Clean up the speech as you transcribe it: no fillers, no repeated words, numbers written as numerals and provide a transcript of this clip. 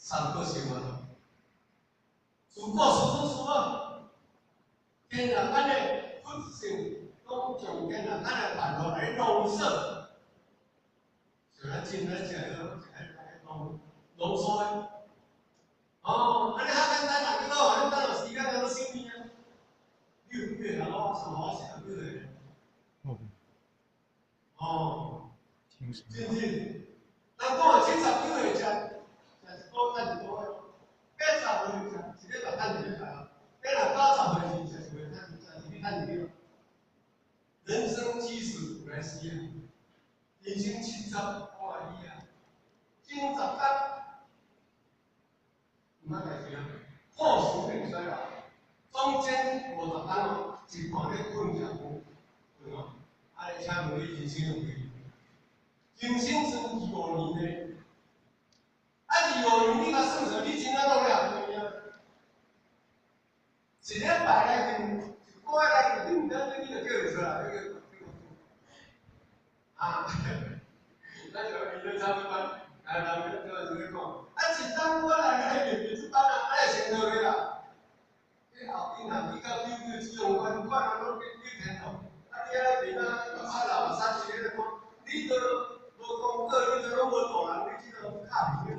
三个新闻，如果天然间的佛性，拢从天然间的办法来浓缩，就咱今日食个浓缩的。哦，安尼较简单啦，你讲话，你等有时间咱要想伊啊。你人老上好食几个？哦，真是，咱讲的70几岁食，食多等一多个，80岁食，一日就等一日啊。你若90岁时食，就会等一日。人生70来时啊，人生70我来伊啊，今10天，唔通来听，破除变衰老，中间50天哦，一看咧困觉对哦，安尼请问你人生有几？人生剩25年呢？啊，25年你甲算算，你真正拢了几年啊？一礼拜来定，一个月来定，你就叫会出来，啊，咱就研究差不多，人就讲，啊，一单我来研究班啊，安尼先落去啦。你后边啊，你到99这种款啊，拢去天堂，啊，你啊面啊，老三一个讲，你都无功课，你都拢无大人，你这个卡面。